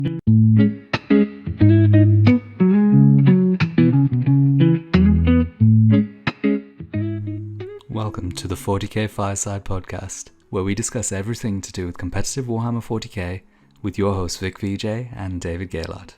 Welcome to the 40k Fireside Podcast, where we discuss everything to do with competitive Warhammer 40k with your hosts Vik VJ and David Gaylord.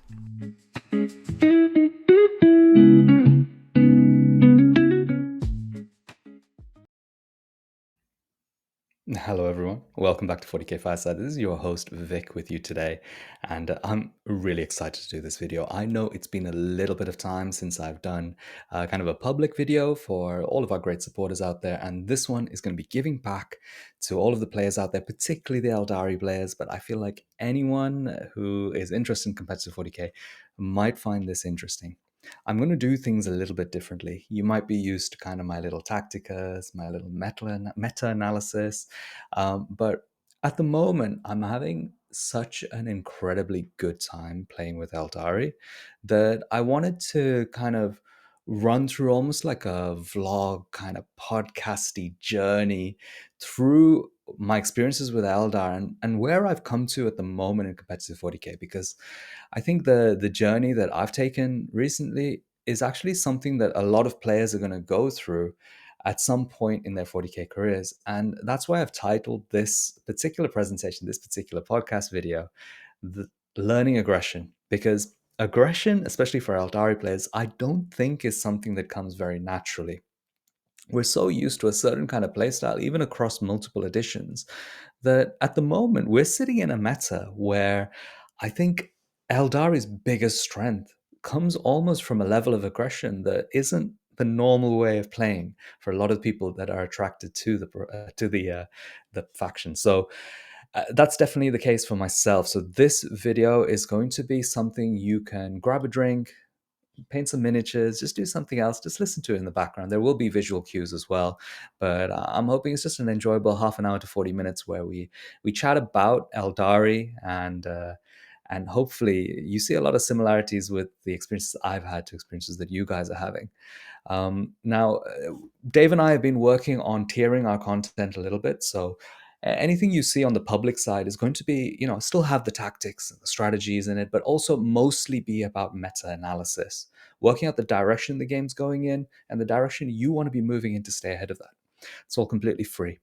Hello everyone, welcome back to 40k Fireside. This is your host Vik with you today, and I'm really excited to do this video. I know it's been a little bit of time since I've done kind of a public video for all of our great supporters out there, and this one is going to be giving back to all of the players out there, particularly the Aeldari players, but I feel like anyone who is interested in competitive 40k might find this interesting. I'm going to do things a little bit differently. You might be used to kind of my little tacticas, my little meta-analysis, but at the moment, I'm having such an incredibly good time playing with Aeldari that I wanted to kind of run through almost like a vlog kind of podcasty journey through my experiences with Eldar and where I've come to at the moment in competitive 40k, because I think the journey that I've taken recently is actually something that a lot of players are going to go through at some point in their 40k careers. And that's why I've titled this particular presentation, this particular podcast video, the Learning Aggression, because aggression, especially for Eldari players, I don't think is something that comes very naturally. We're so used to a certain kind of playstyle, even across multiple editions, that at the moment we're sitting in a meta where I think Eldari's biggest strength comes almost from a level of aggression that isn't the normal way of playing for a lot of people that are attracted to the faction. So that's definitely the case for myself. So this video is going to be something you can grab a drink, paint some miniatures, just do something else, just listen to it in the background. There will be visual cues as well, but I'm hoping it's just an enjoyable half an hour to 40 minutes where we chat about Aeldari and hopefully you see a lot of similarities with the experiences I've had to experiences that you guys are having. Now, Dave and I have been working on tiering our content a little bit, so anything you see on the public side is going to be, still have the tactics and the strategies in it, but also mostly be about meta-analysis, working out the direction the game's going in and the direction you want to be moving in to stay ahead of that. It's all completely free.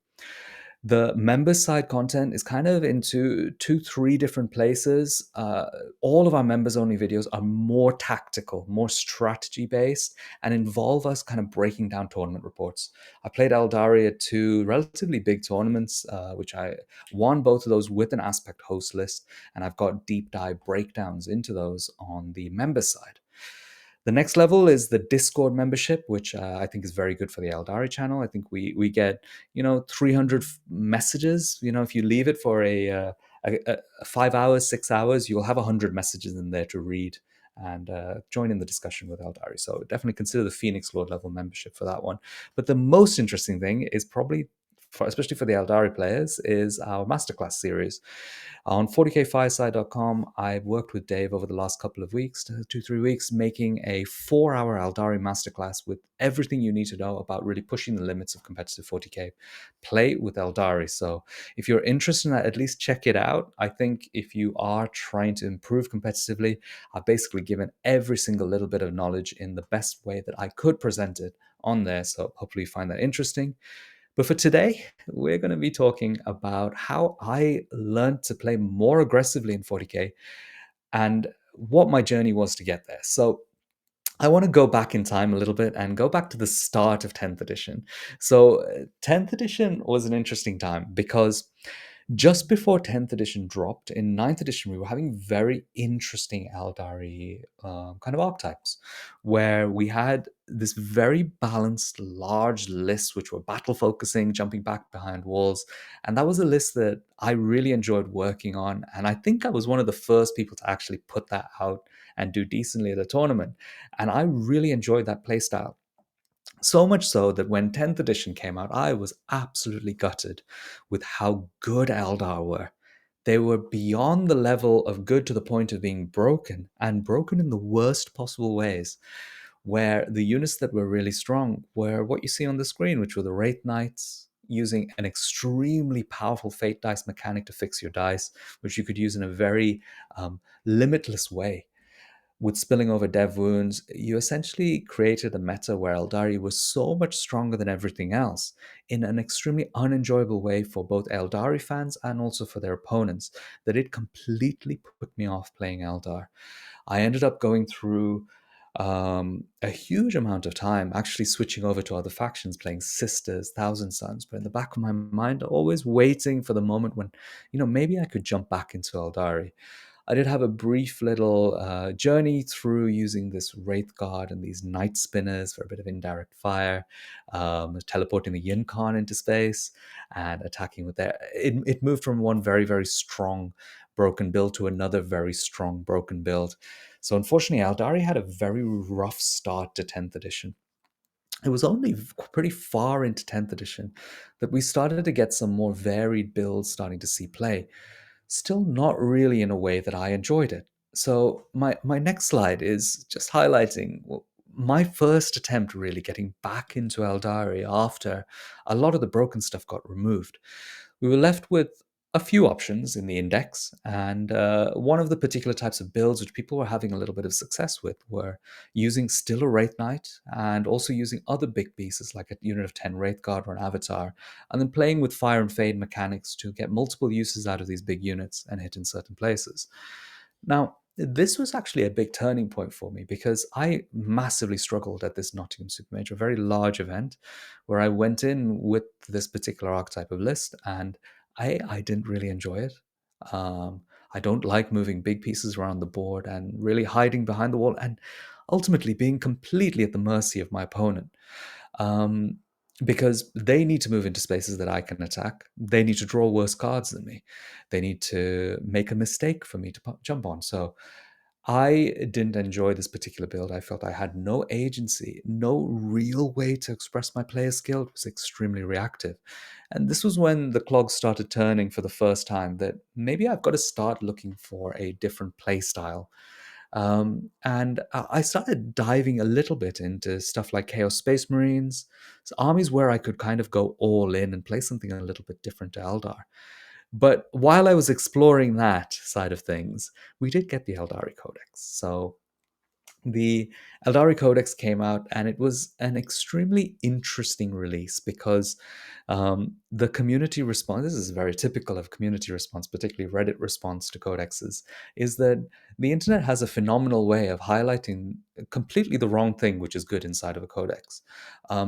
The members side content is kind of into 2-3 different places. All of our members only videos are more tactical, more strategy based, and involve us kind of breaking down tournament reports. I played Aeldari at 2 relatively big tournaments, which I won both of those with an aspect host list, and I've got deep dive breakdowns into those on the members side. The next level is the Discord membership, which I think is very good for the Aeldari channel. I think we get 300 messages. If you leave it for a 5 hours, 6 hours, you'll have 100 messages in there to read and join in the discussion with Aeldari. So definitely consider the Phoenix Lord level membership for that one. But the most interesting thing is probably, especially for the Aeldari players, is our masterclass series. On 40kfireside.com, I've worked with Dave over the last couple of weeks, 2-3 weeks, making a 4-hour Aeldari masterclass with everything you need to know about really pushing the limits of competitive 40k play with Aeldari. So if you're interested in that, at least check it out. I think if you are trying to improve competitively, I've basically given every single little bit of knowledge in the best way that I could present it on there. So hopefully you find that interesting. But for today, we're going to be talking about how I learned to play more aggressively in 40k and what my journey was to get there. So I want to go back in time a little bit and go back to the start of 10th edition. So 10th edition was an interesting time because just before 10th edition dropped, in 9th edition, we were having very interesting Aeldari kind of archetypes, where we had this very balanced, large list, which were battle focusing, jumping back behind walls. And that was a list that I really enjoyed working on. And I think I was one of the first people to actually put that out and do decently at a tournament. And I really enjoyed that playstyle. So much so that when 10th edition came out, I was absolutely gutted with how good Eldar were. They were beyond the level of good to the point of being broken, and broken in the worst possible ways, where the units that were really strong were what you see on the screen, which were the Wraith Knights, using an extremely powerful fate dice mechanic to fix your dice, which you could use in a very limitless way. With spilling over dev wounds, you essentially created a meta where Aeldari was so much stronger than everything else in an extremely unenjoyable way for both Aeldari fans and also for their opponents that it completely put me off playing Eldar. I ended up going through a huge amount of time actually switching over to other factions, playing Sisters, Thousand Sons, but in the back of my mind, always waiting for the moment when, maybe I could jump back into Eldari. I did have a brief little journey through using this Wraith Guard and these Night Spinners for a bit of indirect fire, teleporting the Yin Khan into space and attacking with their. It moved from one very, very strong broken build to another very strong broken build. So unfortunately, Aeldari had a very rough start to 10th edition. It was only pretty far into 10th edition that we started to get some more varied builds starting to see play. Still not really in a way that I enjoyed it. So my next slide is just highlighting my first attempt really getting back into Aeldari after a lot of the broken stuff got removed. We were left with a few options in the index, and one of the particular types of builds which people were having a little bit of success with were using still a Wraith Knight and also using other big pieces like a unit of 10 Wraith Guard or an Avatar, and then playing with Fire and Fade mechanics to get multiple uses out of these big units and hit in certain places. Now, this was actually a big turning point for me because I massively struggled at this Nottingham Super Major, a very large event where I went in with this particular archetype of list and I didn't really enjoy it. Um, I don't like moving big pieces around the board and really hiding behind the wall and ultimately being completely at the mercy of my opponent. Um, because they need to move into spaces that I can attack. They need to draw worse cards than me. They need to make a mistake for me to jump on. So I didn't enjoy this particular build. I felt I had no agency, no real way to express my player skill. It was extremely reactive. And this was when the clogs started turning for the first time that maybe I've got to start looking for a different play style. And I started diving a little bit into stuff like Chaos Space Marines, so armies where I could kind of go all in and play something a little bit different to Eldar. But while I was exploring that side of things, we did get the Eldari Codex. So the Aeldari Codex came out, and it was an extremely interesting release because the community response, this is very typical of community response, particularly Reddit response to codexes, is that the internet has a phenomenal way of highlighting completely the wrong thing, which is good inside of a codex.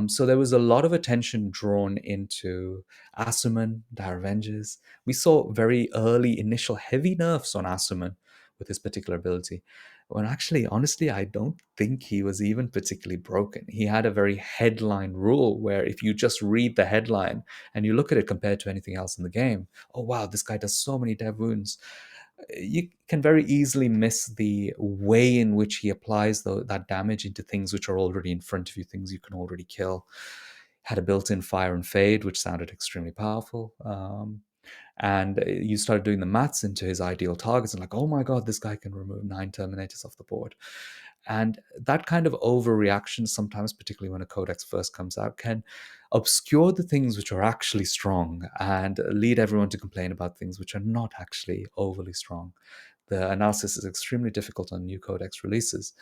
So there was a lot of attention drawn into Asuman, Dire Avengers. We saw very early initial heavy nerfs on Asuman with his particular ability. When actually, honestly, I don't think he was even particularly broken. He had a very headline rule where if you just read the headline and you look at it compared to anything else in the game, oh wow, this guy does so many dev wounds. You can very easily miss the way in which he applies that damage into things which are already in front of you, things you can already kill. Had a built-in fire and fade, which sounded extremely powerful. And you started doing the maths into his ideal targets and like, oh my god, this guy can remove 9 terminators off the board. And that kind of overreaction sometimes, particularly when a codex first comes out, can obscure the things which are actually strong and lead everyone to complain about things which are not actually overly strong. The analysis is extremely difficult on new codex releases.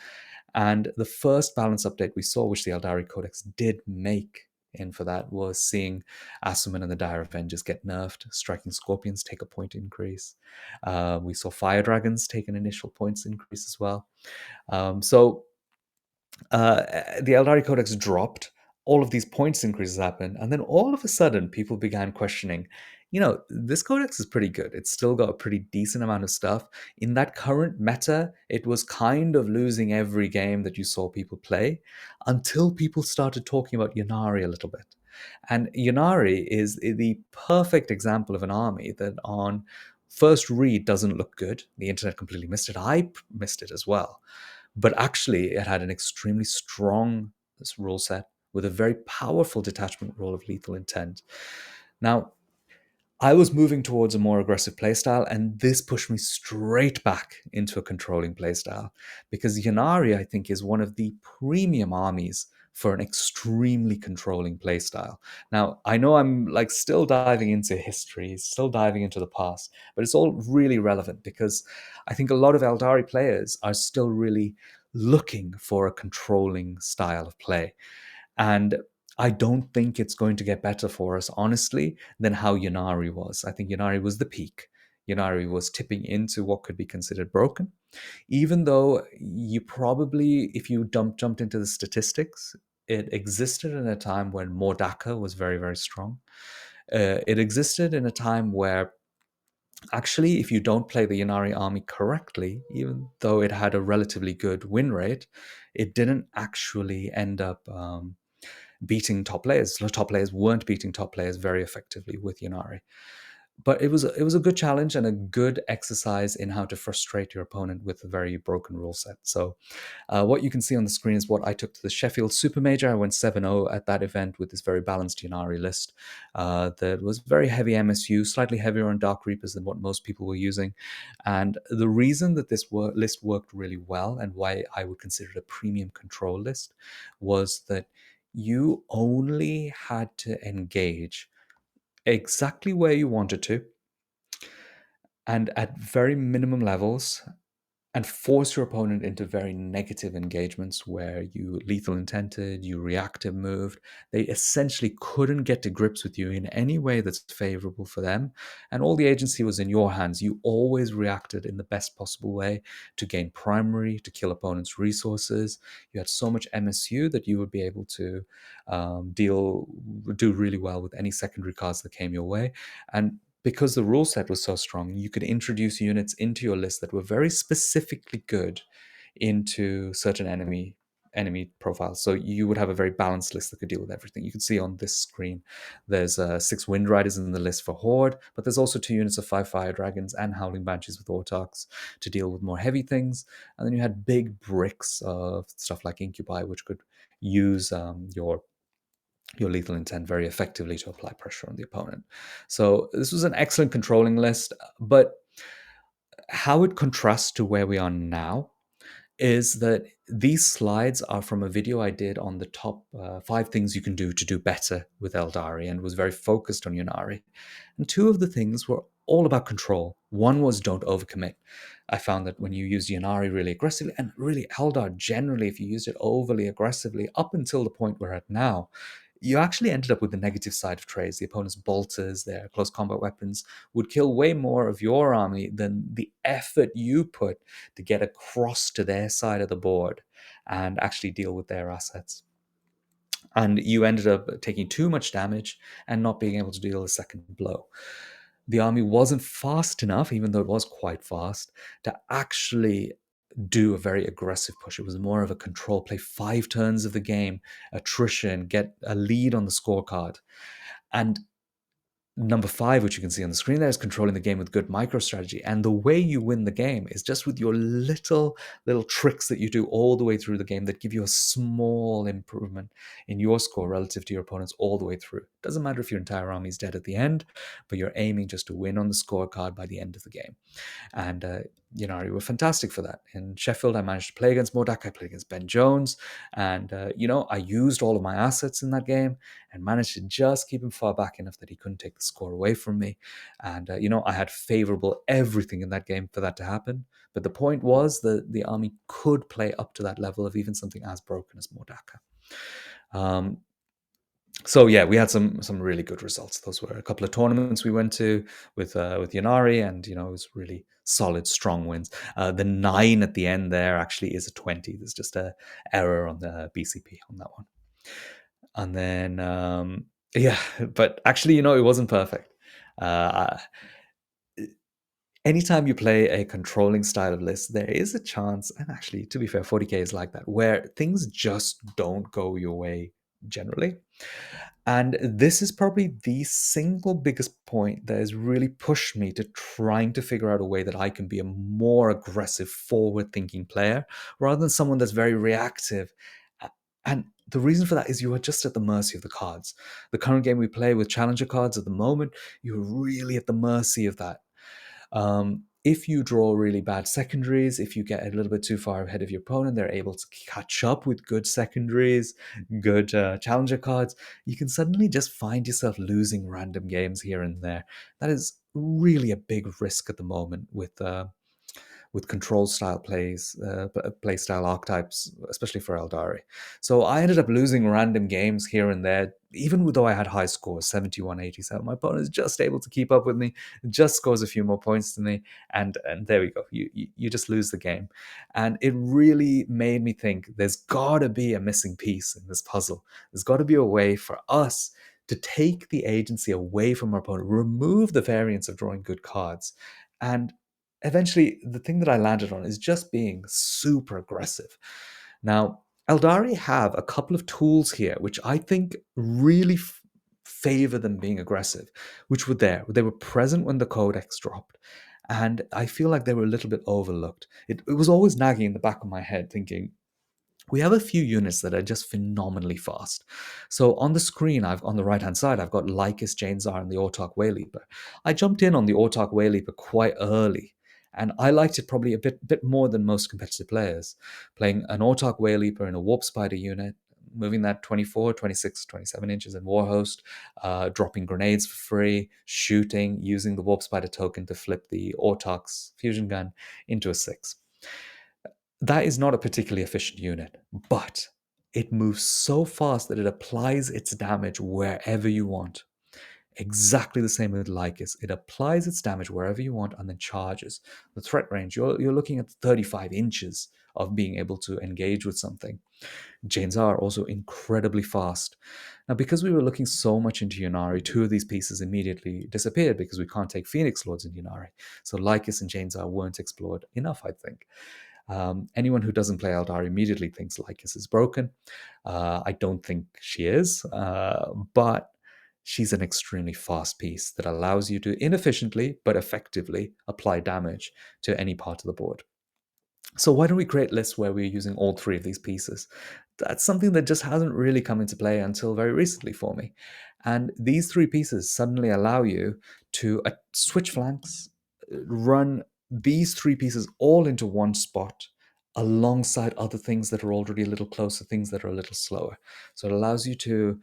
And the first balance update we saw, which the Aeldari Codex did make in for that, was seeing Asuman and the Dire Avengers get nerfed, striking Scorpions take a point increase. We saw Fire Dragons take an initial points increase as well. So the Eldari Codex dropped, all of these points increases happened, and then all of a sudden people began questioning, this codex is pretty good. It's still got a pretty decent amount of stuff. In that current meta, it was kind of losing every game that you saw people play until people started talking about Yinari a little bit. And Yinari is the perfect example of an army that on first read doesn't look good. The internet completely missed it. I missed it as well. But actually, it had an extremely strong rule set with a very powerful detachment rule of lethal intent. Now, I was moving towards a more aggressive playstyle, and this pushed me straight back into a controlling playstyle because Yinari, I think, is one of the premium armies for an extremely controlling playstyle. Now, I know I'm like still diving into history, still diving into the past, but it's all really relevant because I think a lot of Aeldari players are still really looking for a controlling style of play. And I don't think it's going to get better for us, honestly, than how Yinari was. I think Yinari was the peak. Yinari was tipping into what could be considered broken, even though you probably, if you jumped into the statistics, it existed in a time when Mordaka was very, very strong. It existed in a time where actually, if you don't play the Yinari army correctly, even though it had a relatively good win rate, it didn't actually end up beating top players. Top players weren't beating top players very effectively with Yinari. But it was a good challenge and a good exercise in how to frustrate your opponent with a very broken rule set. So what you can see on the screen is what I took to the Sheffield Super Major. I went 7-0 at that event with this very balanced Yinari list that was very heavy MSU, slightly heavier on Dark Reapers than what most people were using. And the reason that this list worked really well and why I would consider it a premium control list was that you only had to engage exactly where you wanted to and at very minimum levels and force your opponent into very negative engagements where you lethal intented, you reactive moved. They essentially couldn't get to grips with you in any way that's favorable for them. And all the agency was in your hands. You always reacted in the best possible way to gain primary, to kill opponents' resources. You had so much MSU that you would be able to do really well with any secondary cards that came your way. And because the rule set was so strong, you could introduce units into your list that were very specifically good into certain enemy profiles. So you would have a very balanced list that could deal with everything. You can see on this screen, there's 6 Wind Riders in the list for Horde, but there's also 2 units of 5 Fire Dragons and Howling Banshees with Autarchs to deal with more heavy things. And then you had big bricks of stuff like Incubi, which could use your lethal intent very effectively to apply pressure on the opponent. So this was an excellent controlling list, but how it contrasts to where we are now is that these slides are from a video I did on the top 5 things you can do to do better with Aeldari and was very focused on Yinari. And 2 of the things were all about control. One was don't overcommit. I found that when you use Yinari really aggressively, and really Eldar generally, if you used it overly aggressively up until the point we're at now, you actually ended up with the negative side of trades. The opponent's bolters, their close combat weapons, would kill way more of your army than the effort you put to get across to their side of the board and actually deal with their assets. And you ended up taking too much damage and not being able to deal a second blow. The army wasn't fast enough, even though it was quite fast, to actually do a very aggressive push. It was more of a control play, 5 turns of the game, attrition, get a lead on the scorecard. And number 5, which you can see on the screen there, is controlling the game with good micro strategy. And the way you win the game is just with your little tricks that you do all the way through the game that give you a small improvement in your score relative to your opponents all the way through. Doesn't matter if your entire army is dead at the end, but you're aiming just to win on the scorecard by the end of the game. And Yinari were fantastic for that. In Sheffield, I managed to play against Modak. I played against Ben Jones. And, I used all of my assets in that game and managed to just keep him far back enough that he couldn't take the score away from me. And, I had favorable everything in that game for that to happen. But the point was that the army could play up to that level of even something as broken as Mordaka. So yeah, we had some really good results. Those were a couple of tournaments we went to with Yinari, and it was really solid, strong wins. The 9 at the end there actually is a 20. There's just a error on the BCP on that one. And then yeah, but actually, it wasn't perfect. Anytime you play a controlling style of list, there is a chance, and actually, to be fair, 40k is like that, where things just don't go your way generally. And this is probably the single biggest point that has really pushed me to trying to figure out a way that I can be a more aggressive, forward thinking player rather than someone that's very reactive. And the reason for that is you are just at the mercy of the cards. The current game we play with challenger cards at the moment, you're really at the mercy of that. if you draw really bad secondaries, if you get a little bit too far ahead of your opponent, they're able to catch up with good secondaries, good challenger cards. You can suddenly just find yourself losing random games here and there. That is really a big risk at the moment with control style play style archetypes, especially for Aeldari. So I ended up losing random games here and there, even though I had high scores, 71, 87. My opponent is just able to keep up with me, just scores a few more points than me, and there we go. You just lose the game. And it really made me think there's got to be a missing piece in this puzzle. There's got to be a way for us to take the agency away from our opponent, remove the variance of drawing good cards, and eventually the thing that I landed on is just being super aggressive. Now, Eldari have a couple of tools here which I think really favor them being aggressive, which were there. They were present when the codex dropped. And I feel like they were a little bit overlooked. It was always nagging in the back of my head, thinking, we have a few units that are just phenomenally fast. So on the screen, I've on the right hand side, I've got Lycus, Jane'Zar, and the Autarch Wayleaper. I jumped in on the Autarch Wayleaper quite early, and I liked it probably a bit more than most competitive players. Playing an Autarch Wayleaper in a Warp Spider unit, moving that 24, 26, 27 inches in Warhost, dropping grenades for free, shooting, using the Warp Spider token to flip the Autarch's fusion gun into a 6. That is not a particularly efficient unit, but it moves so fast that it applies its damage wherever you want. Exactly the same with Lycus. It applies its damage wherever you want and then charges. The threat range, you're looking at 35 inches of being able to engage with something. Janes are also incredibly fast. Now, because we were looking so much into Yinari, two of these pieces immediately disappeared because we can't take Phoenix Lords in Yinari. So Lycus and Janes weren't explored enough, I think. Anyone who doesn't play Aeldari immediately thinks Lycus is broken. I don't think she is, but she's an extremely fast piece that allows you to inefficiently but effectively apply damage to any part of the board. So why don't we create lists where we're using all three of these pieces? That's something that just hasn't really come into play until very recently for me. And these three pieces suddenly allow you to switch flanks, run these three pieces all into one spot alongside other things that are already a little closer, things that are a little slower. So it allows you to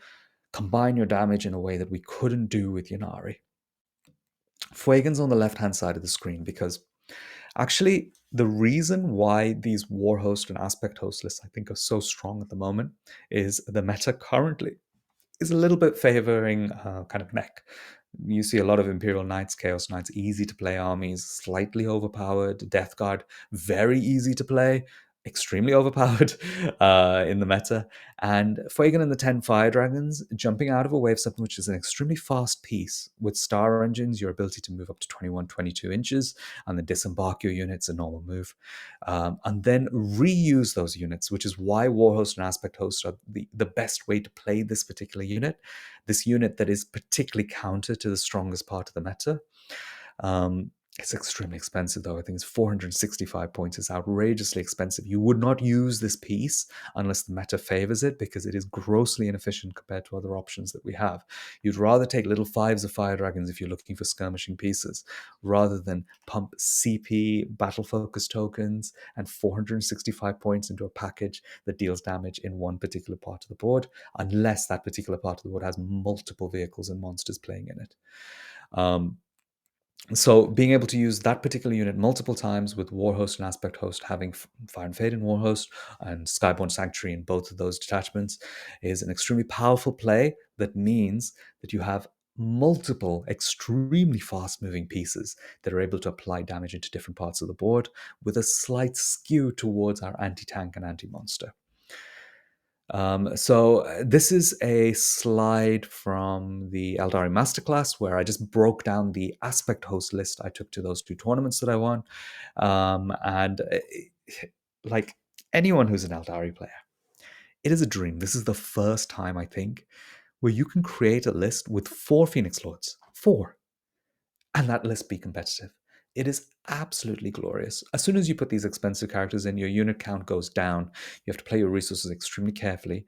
combine your damage in a way that we couldn't do with Yinari. Fuegan's on the left-hand side of the screen because actually the reason why these Warhost and Aspect Host lists I think are so strong at the moment is the meta currently is a little bit favoring kind of mech. You see a lot of Imperial Knights, Chaos Knights, easy to play armies, slightly overpowered. Death Guard, very easy to play, extremely overpowered in the meta. And Fuegan and the 10 Fire Dragons jumping out of a wave something which is an extremely fast piece. With Star Engines, your ability to move up to 21, 22 inches, and then disembark your units, a normal move. And then reuse those units, which is why Warhost and Aspect Host are the best way to play this particular unit. This unit that is particularly counter to the strongest part of the meta. It's extremely expensive, though. I think it's 465 points. It's outrageously expensive. You would not use this piece unless the meta favors it because it is grossly inefficient compared to other options that we have. You'd rather take little fives of Fire Dragons if you're looking for skirmishing pieces rather than pump CP, battle focus tokens, and 465 points into a package that deals damage in one particular part of the board, unless that particular part of the board has multiple vehicles and monsters playing in it. So being able to use that particular unit multiple times with Warhost and Aspect Host having Fire and Fade in Warhost and Skyborn Sanctuary in both of those detachments is an extremely powerful play that means that you have multiple extremely fast moving pieces that are able to apply damage into different parts of the board with a slight skew towards our anti-tank and anti-monster. This is a slide from the Aeldari Masterclass where I just broke down the aspect host list I took to those two tournaments that I won. Like anyone who's an Aeldari player, it is a dream. This is the first time, I think, where you can create a list with 4 Phoenix Lords. 4. And that list be competitive. It is absolutely glorious. As soon as you put these expensive characters in, your unit count goes down. You have to play your resources extremely carefully.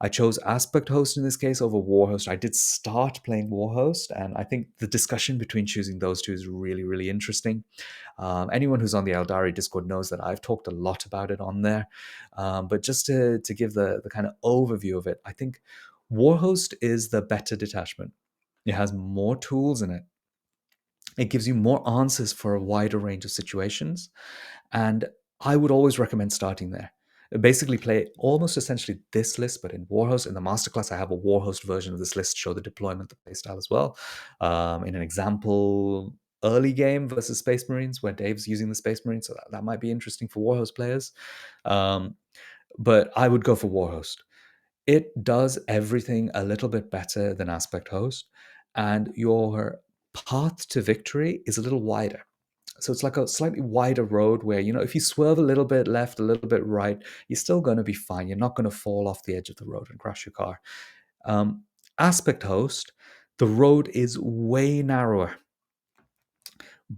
I chose Aspect Host in this case over Warhost. I did start playing Warhost, and I think the discussion between choosing those two is really, really interesting. Anyone who's on the Aeldari Discord knows that I've talked a lot about it on there. But just to give the kind of overview of it, I think Warhost is the better detachment. It has more tools in it. It gives you more answers for a wider range of situations. And I would always recommend starting there. Basically, play almost essentially this list, but in Warhost. In the masterclass, I have a Warhost version of this list to show the deployment, the playstyle as well. In an example, early game versus Space Marines, where Dave's using the Space Marines, so that might be interesting for Warhost players. But I would go for Warhost. It does everything a little bit better than Aspect Host, and your path to victory is a little wider. So it's like a slightly wider road where, if you swerve a little bit left, a little bit right, you're still going to be fine. You're not going to fall off the edge of the road and crash your car. Um, Aspect Host, the road is way narrower,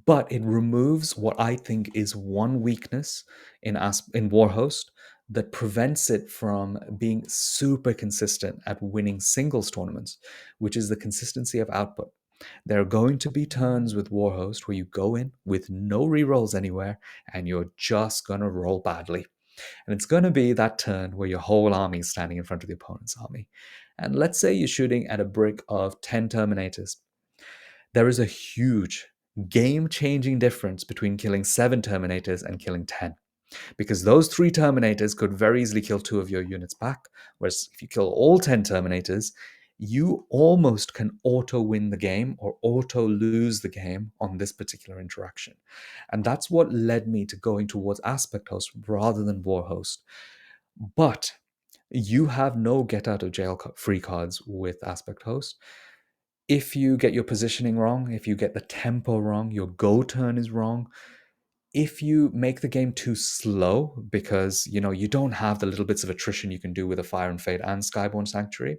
but it removes what I think is one weakness in Warhost that prevents it from being super consistent at winning singles tournaments, which is the consistency of output. There are going to be turns with Warhost where you go in with no rerolls anywhere and you're just going to roll badly. And it's going to be that turn where your whole army is standing in front of the opponent's army. And let's say you're shooting at a brick of 10 Terminators. There is a huge game-changing difference between killing 7 Terminators and killing 10. Because those 3 Terminators could very easily kill 2 of your units back. Whereas if you kill all 10 Terminators, you almost can auto-win the game or auto-lose the game on this particular interaction. And that's what led me to going towards Aspect Host rather than Warhost. But you have no get-out-of-jail-free cards with Aspect Host. If you get your positioning wrong, if you get the tempo wrong, your go turn is wrong, if you make the game too slow because you don't have the little bits of attrition you can do with a Fire and Fade and Skyborn Sanctuary,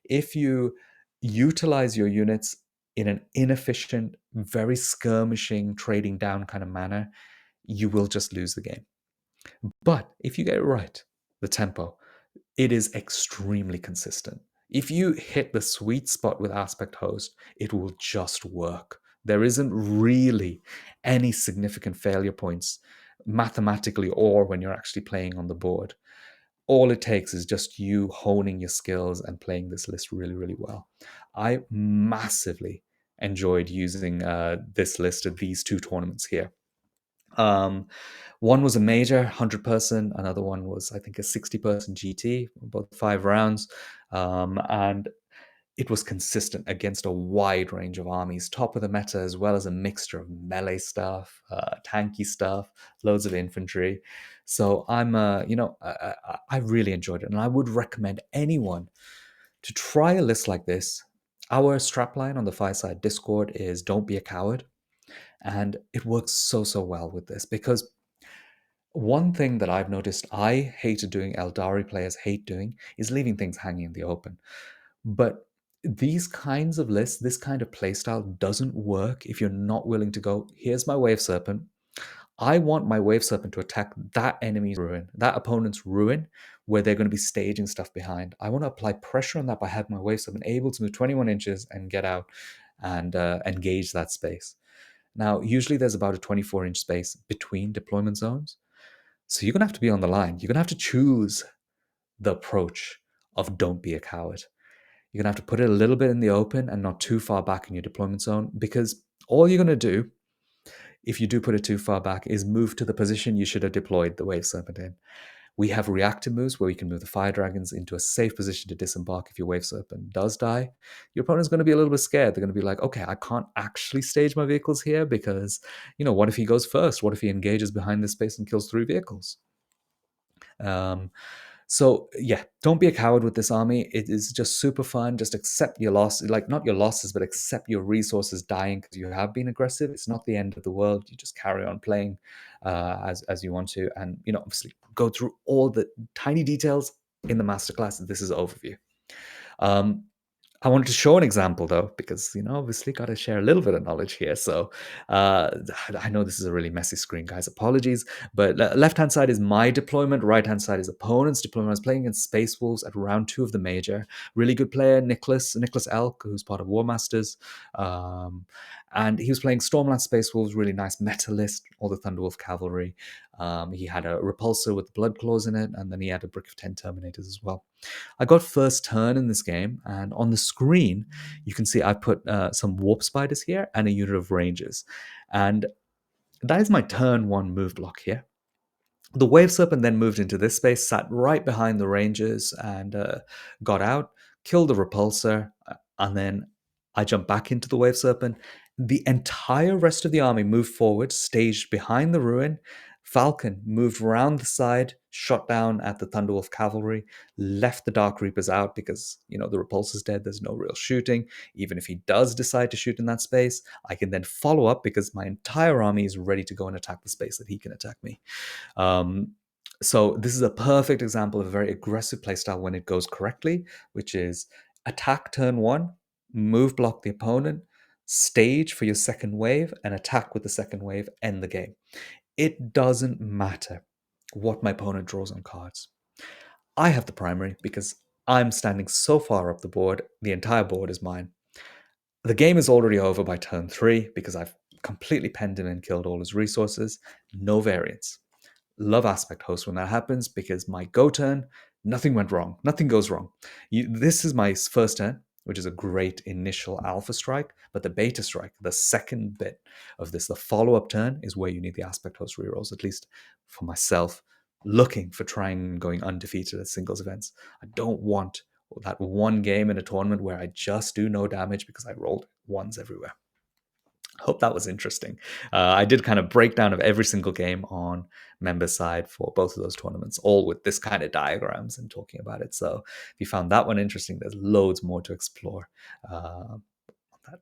if you utilize your units in an inefficient, very skirmishing, trading down kind of manner, you will just lose the game. But if you get it right, the tempo, it is extremely consistent. If you hit the sweet spot with Aspect Host, it will just work. There isn't really any significant failure points mathematically or when you're actually playing on the board. All it takes is just you honing your skills and playing this list really, really well. I massively enjoyed using this list at these 2 tournaments here. One was a major 100-person, another one was I think a 60-person GT, both 5 rounds, and it was consistent against a wide range of armies, top of the meta, as well as a mixture of melee stuff, tanky stuff, loads of infantry. So I really enjoyed it, and I would recommend anyone to try a list like this. Our strapline on the Fireside Discord is "Don't be a coward," and it works so well with this because one thing that I've noticed I hated doing, Aeldari players hate doing, is leaving things hanging in the open. But these kinds of lists, this kind of playstyle doesn't work if you're not willing to go, here's my Wave Serpent. I want my Wave Serpent to attack that enemy's ruin, that opponent's ruin, where they're going to be staging stuff behind. I want to apply pressure on that by having my Wave Serpent able to move 21 inches and get out and engage that space. Now, usually there's about a 24-inch space between deployment zones. So you're going to have to be on the line. You're going to have to choose the approach of don't be a coward. You're going to have to put it a little bit in the open and not too far back in your deployment zone, because all you're going to do, if you do put it too far back, is move to the position you should have deployed the Wave Serpent in. We have reactive moves where we can move the Fire Dragons into a safe position to disembark if your Wave Serpent does die. Your opponent's going to be a little bit scared. They're going to be like, okay, I can't actually stage my vehicles here because, what if he goes first? What if he engages behind this space and kills 3 vehicles? So yeah, don't be a coward with this army. It is just super fun. Just accept your loss, like not your losses, but accept your resources dying because you have been aggressive. It's not the end of the world. You just carry on playing as you want to, and obviously go through all the tiny details in the masterclass. This is an overview. I wanted to show an example though, because obviously got to share a little bit of knowledge here. So uh, I know this is a really messy screen, guys. Apologies, but left hand side is my deployment, right hand side is opponent's deployment. I was playing against Space Wolves at round 2 of the major. Really good player, Nicholas Elk, who's part of War Masters, and he was playing Stormland Space Wolves. Really nice meta list, all the Thunderwolf cavalry. He had a repulsor with blood claws in it, and then he had a brick of 10 Terminators as well. I got first turn in this game, and on the screen, you can see I put some warp spiders here and a unit of rangers. And that is my turn 1 move block here. The Wave Serpent then moved into this space, sat right behind the Rangers, and got out, killed the Repulsor, and then I jumped back into the Wave Serpent. The entire rest of the army moved forward, staged behind the ruin. Falcon moved around the side, shot down at the Thunderwolf cavalry, left the Dark Reapers out because, the Repulsor's dead, there's no real shooting. Even if he does decide to shoot in that space, I can then follow up because my entire army is ready to go and attack the space that he can attack me. Um, so this is a perfect example of a very aggressive playstyle when it goes correctly, which is attack turn 1, move block the opponent, stage for your second wave, and attack with the second wave, end the game. It doesn't matter what my opponent draws on cards. I have the primary because I'm standing so far up the board, the entire board is mine. The game is already over by turn 3 because I've completely penned him and killed all his resources. No variance. Love aspect host when that happens because my go turn, nothing went wrong. Nothing goes wrong. This is my first turn, which is a great initial alpha strike, but the beta strike, the second bit of this, the follow up turn, is where you need the aspect host rerolls, at least for myself, looking for trying and going undefeated at singles events. I don't want that one game in a tournament where I just do no damage because I rolled ones everywhere. Hope that was interesting. I did kind of breakdown of every single game on member side for both of those tournaments, all with this kind of diagrams and talking about it. So if you found that one interesting, there's loads more to explore. On that.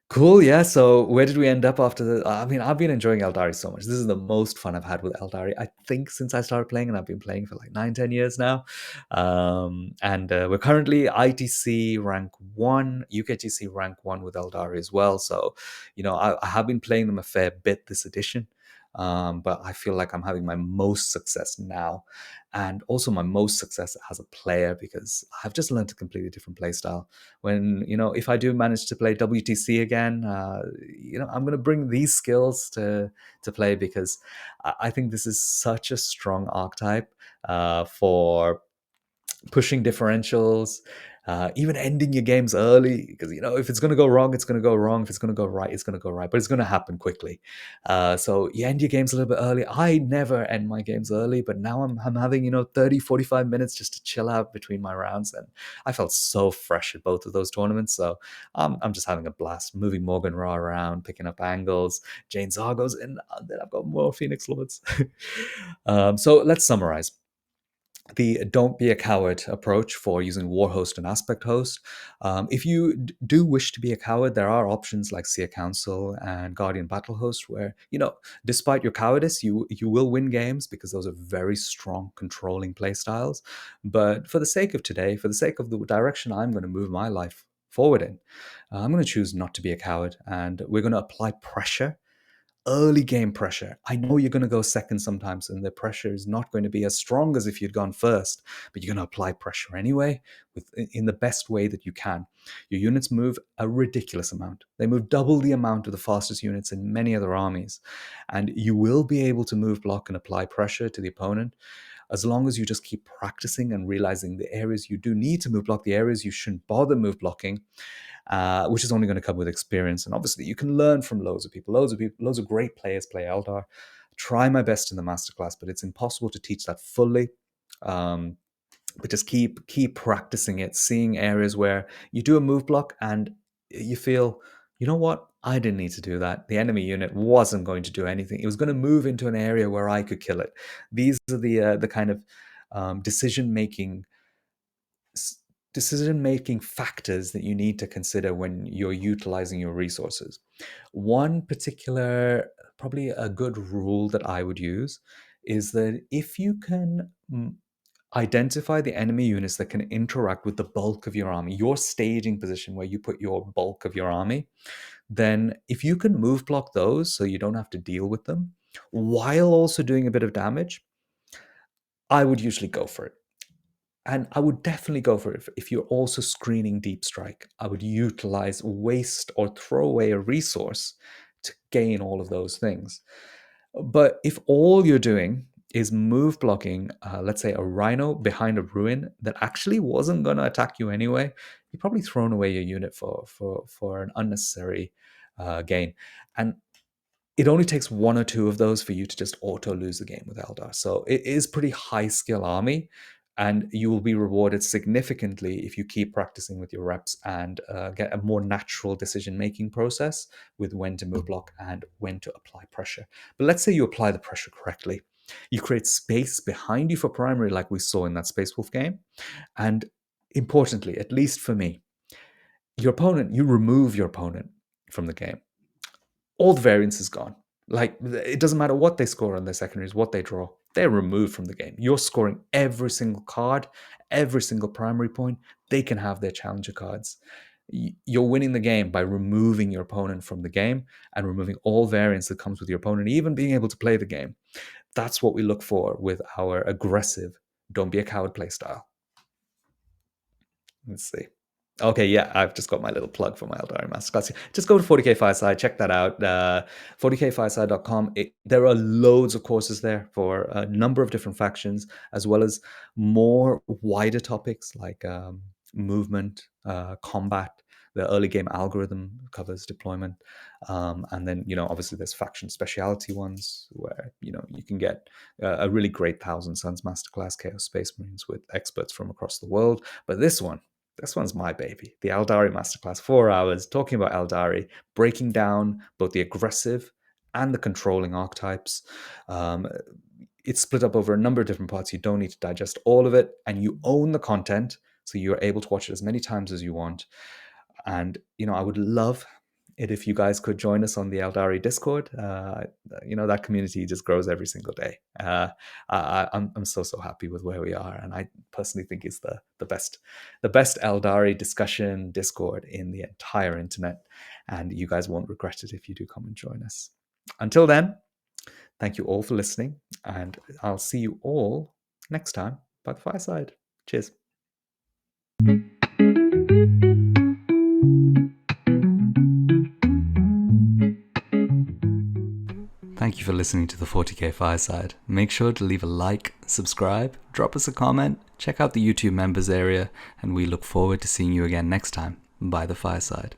Cool, yeah. So where did we end up after the? I mean, I've been enjoying Eldari so much. This is the most fun I've had with Eldari, I think, since I started playing, and I've been playing for like 9, 10 years now. And we're currently ITC rank 1, UKTC rank 1 with Eldari as well. So, I have been playing them a fair bit this edition. But I feel like I'm having my most success now, and also my most success as a player because I've just learned a completely different play style. When if I do manage to play WTC again, I'm going to bring these skills to play because I think this is such a strong archetype for pushing differentials, even ending your games early. Because if it's going to go wrong, it's going to go wrong. If it's going to go right, it's going to go right. But it's going to happen quickly. So you end your games a little bit early. I never end my games early, but now I'm having 30, 45 minutes just to chill out between my rounds, and I felt so fresh at both of those tournaments. So I'm just having a blast, moving Morgan Ra around, picking up angles, Jane Zargos, and then I've got more Phoenix Lords. So let's summarize the don't be a coward approach for using Warhost and Aspect Host. If you do wish to be a coward, there are options like Seer Council and Guardian Battle Host where, despite your cowardice, you will win games because those are very strong controlling play styles. But for the sake of today, for the sake of the direction I'm going to move my life forward in, I'm going to choose not to be a coward, and we're going to apply pressure, early game pressure. I know you're going to go second sometimes, and the pressure is not going to be as strong as if you'd gone first, but you're going to apply pressure anyway, in the best way that you can. Your units move a ridiculous amount. They move double the amount of the fastest units in many other armies, and you will be able to move block and apply pressure to the opponent as long as you just keep practicing and realizing the areas you do need to move block, the areas you shouldn't bother move blocking, which is only going to come with experience. And obviously, you can learn from loads of people. Loads of great players play Eldar. Try my best in the masterclass, but it's impossible to teach that fully. But just keep practicing it, seeing areas where you do a move block and you feel, you know what, I didn't need to do that. The enemy unit wasn't going to do anything. It was going to move into an area where I could kill it. These are the kind of decision making factors that you need to consider when you're utilizing your resources. One particular, probably a good rule that I would use is that if you can identify the enemy units that can interact with the bulk of your army, your staging position where you put your bulk of your army. Then if you can move block those so you don't have to deal with them while also doing a bit of damage, I would usually go for it. And I would definitely go for it if you're also screening deep strike. I would utilize waste or throw away a resource to gain all of those things. But if all you're doing is move blocking, let's say a rhino behind a ruin that actually wasn't going to attack you anyway, you've probably thrown away your unit for an unnecessary gain. And it only takes one or two of those for you to just auto lose the game with Eldar. So it is pretty high skill army, and you will be rewarded significantly if you keep practicing with your reps and get a more natural decision making process with when to move block and when to apply pressure. But let's say you apply the pressure correctly. You create space behind you for primary, like we saw in that Space Wolf game. And importantly, at least for me, you remove your opponent from the game. All the variance is gone. Like, it doesn't matter what they score on their secondaries, what they draw. They're removed from the game. You're scoring every single card, every single primary point. They can have their challenger cards. You're winning the game by removing your opponent from the game and removing all variance that comes with your opponent, even being able to play the game. That's what we look for with our aggressive, don't be a coward play style. Let's see. Okay, yeah, I've just got my little plug for my Aeldari Masterclass. Just go to 40K Fireside, check that out. 40kfireside.com. There are loads of courses there for a number of different factions, as well as more wider topics like movement, combat. The early game algorithm covers deployment. And then, obviously there's faction speciality ones where, you can get a really great Thousand Suns Masterclass, Chaos Space Marines with experts from across the world. But this one's my baby. The Aeldari Masterclass, 4 hours talking about Aeldari, breaking down both the aggressive and the controlling archetypes. It's split up over a number of different parts. You don't need to digest all of it, and you own the content, so you're able to watch it as many times as you want. And, I would love it if you guys could join us on the Aeldari Discord. That community just grows every single day. I'm so happy with where we are, and I personally think it's the best Aeldari discussion Discord in the entire internet. And you guys won't regret it if you do come and join us. Until then, thank you all for listening, and I'll see you all next time by the fireside. Cheers. Thank you for listening to the 40K Fireside. Make sure to leave a like, subscribe, drop us a comment, check out the YouTube members area, and we look forward to seeing you again next time by the fireside.